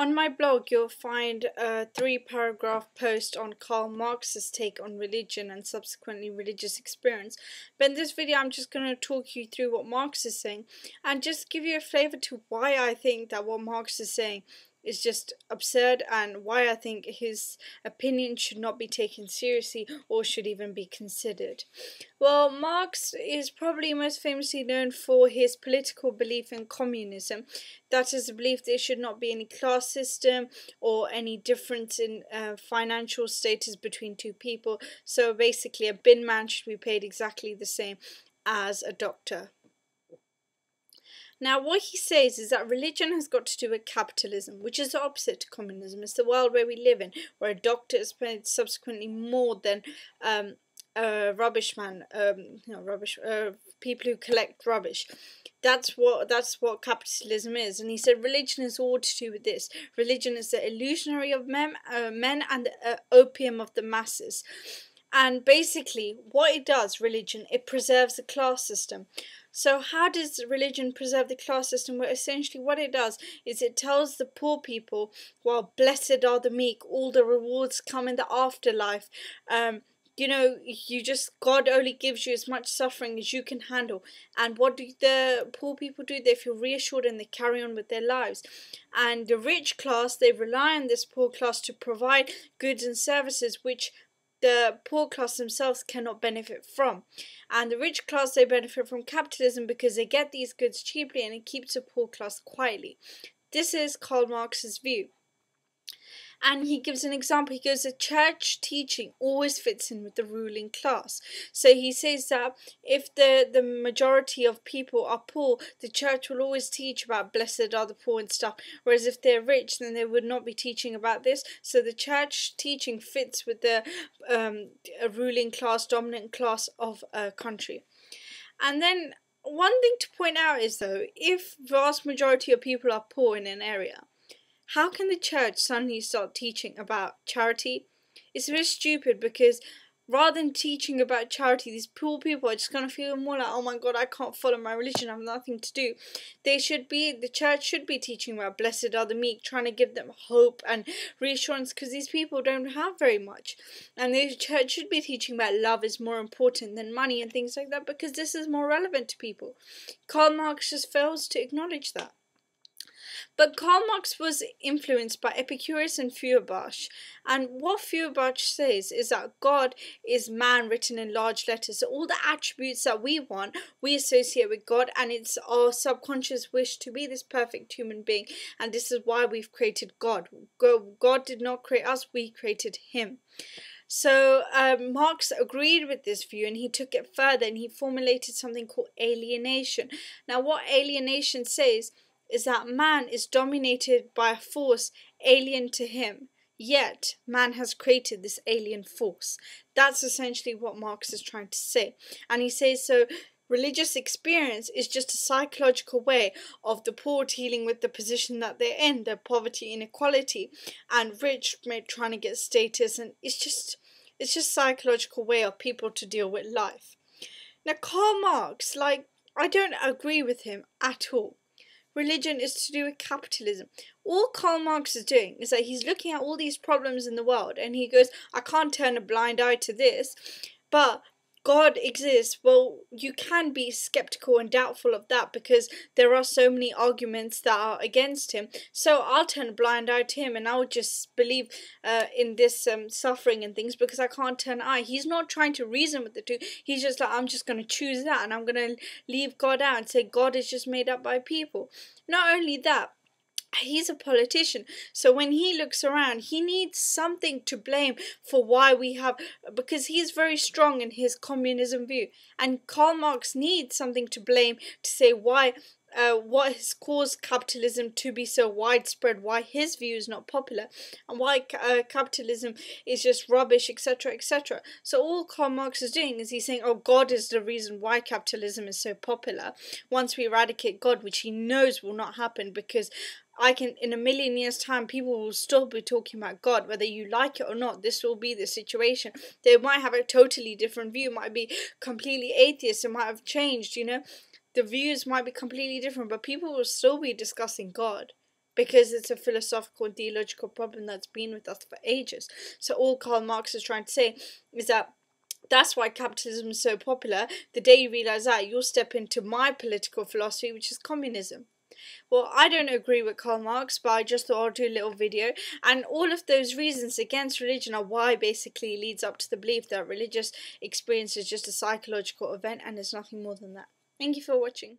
On my blog, you'll find a 3-paragraph post on Karl Marx's take on religion and subsequently religious experience. But in this video, I'm just going to talk you through what Marx is saying and just give you a flavor to why I think that what Marx is saying is just absurd and why I think his opinion should not be taken seriously or should even be considered. Well, Marx is probably most famously known for his political belief in communism. That is the belief there should not be any class system or any difference in financial status between two people. So basically a bin man should be paid exactly the same as a doctor. Now, what he says is that religion has got to do with capitalism, which is the opposite to communism. It's the world where we live in, where a doctor is paid subsequently more than rubbish man, people who collect rubbish. That's what capitalism is. And he said religion is all to do with this. Religion is the illusionary of men and the opium of the masses. And basically, what it does, religion, it preserves the class system. So how does religion preserve the class system? Well, essentially what it does is it tells the poor people, well, blessed are the meek, all the rewards come in the afterlife. God only gives you as much suffering as you can handle. And what do the poor people do? They feel reassured and they carry on with their lives. And the rich class, they rely on this poor class to provide goods and services which the poor class themselves cannot benefit from. And the rich class, they benefit from capitalism because they get these goods cheaply and it keeps the poor class quietly. This is Karl Marx's view. And he gives an example. He goes, the church teaching always fits in with the ruling class. So he says that if the majority of people are poor, the church will always teach about blessed are the poor and stuff. Whereas if they're rich, then they would not be teaching about this. So the church teaching fits with the ruling class, dominant class of a country. And then one thing to point out is, though, if vast majority of people are poor in an area, how can the church suddenly start teaching about charity? It's a bit stupid because rather than teaching about charity, these poor people are just going to feel more like, oh my God, I can't follow my religion, I have nothing to do. The church should be teaching about blessed are the meek, trying to give them hope and reassurance because these people don't have very much. And the church should be teaching about love is more important than money and things like that because this is more relevant to people. Karl Marx just fails to acknowledge that. But Karl Marx was influenced by Epicurus and Feuerbach, and what Feuerbach says is that God is man written in large letters. So all the attributes that we want, we associate with God, and it's our subconscious wish to be this perfect human being, and this is why we've created God. God did not create us, we created him. So Marx agreed with this view and he took it further and he formulated something called alienation. Now what alienation says is that man is dominated by a force alien to him, yet man has created this alien force. That's essentially what Marx is trying to say. And he says so religious experience is just a psychological way of the poor dealing with the position that they're in, their poverty, inequality, and rich trying to get status, and it's just psychological way of people to deal with life. Now Karl Marx, I don't agree with him at all. Religion is to do with capitalism. All Karl Marx is doing is that he's looking at all these problems in the world and he goes, I can't turn a blind eye to this, but God exists. Well, you can be skeptical and doubtful of that because there are so many arguments that are against him. So I'll turn a blind eye to him and I'll just believe in this suffering and things because I can't turn an eye. He's not trying to reason with the two. He's just like, I'm just going to choose that and I'm going to leave God out and say God is just made up by people. Not only that, he's a politician, so when he looks around he needs something to blame for why we have, because he's very strong in his communism view, and Karl Marx needs something to blame to say why what has caused capitalism to be so widespread, why his view is not popular, and why capitalism is just rubbish, etc., etc. So all Karl Marx is doing is he's saying, oh, God is the reason why capitalism is so popular. Once we eradicate God, which he knows will not happen because in a million years' time, people will still be talking about God, whether you like it or not. This will be the situation. They might have a totally different view, might be completely atheist, it might have changed, the views might be completely different, but people will still be discussing God. because it's a philosophical and theological problem that's been with us for ages. So all Karl Marx is trying to say is that that's why capitalism is so popular. The day you realise that, you'll step into my political philosophy, which is communism. Well, I don't agree with Karl Marx, but I just thought I'd do a little video. And all of those reasons against religion are why basically leads up to the belief that religious experience is just a psychological event and it's nothing more than that. Thank you for watching.